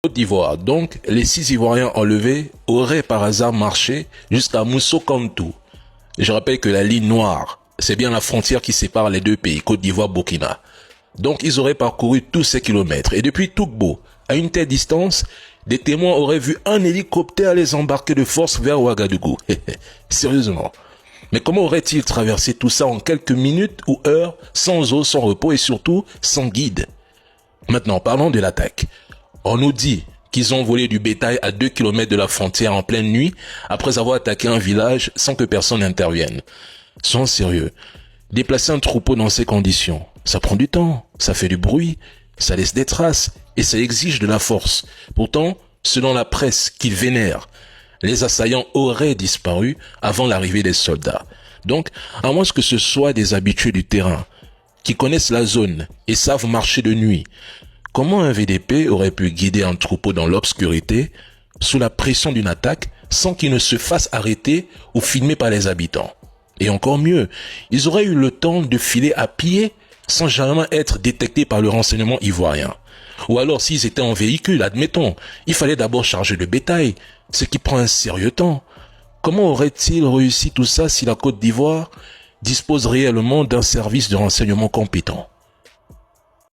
Côte d'Ivoire. Donc, les 6 Ivoiriens enlevés auraient par hasard marché jusqu'à Mousso-Kantou. Je rappelle que la ligne noire, c'est bien la frontière qui sépare les deux pays, Côte d'Ivoire-Burkina. Donc, ils auraient parcouru tous ces kilomètres. Et depuis Tougbo, à une telle distance, des témoins auraient vu un hélicoptère les embarquer de force vers Ouagadougou. Sérieusement. Mais comment auraient-ils traversé tout ça en quelques minutes ou heures, sans eau, sans repos et surtout sans guide? Maintenant, parlons de l'attaque. On nous dit qu'ils ont volé du bétail à 2 km de la frontière en pleine nuit après avoir attaqué un village sans que personne n'intervienne. Soyons sérieux. Déplacer un troupeau dans ces conditions, ça prend du temps, ça fait du bruit, ça laisse des traces et ça exige de la force. Pourtant, selon la presse qu'ils vénèrent, les assaillants auraient disparu avant l'arrivée des soldats. Donc, à moins que ce soit des habitués du terrain, qui connaissent la zone et savent marcher de nuit, comment un VDP aurait pu guider un troupeau dans l'obscurité, sous la pression d'une attaque, sans qu'il ne se fasse arrêter ou filmer par les habitants? Et encore mieux, ils auraient eu le temps de filer à pied sans jamais être détectés par le renseignement ivoirien. Ou alors s'ils étaient en véhicule, admettons, il fallait d'abord charger le bétail, ce qui prend un sérieux temps. Comment auraient-ils réussi tout ça si la Côte d'Ivoire dispose réellement d'un service de renseignement compétent?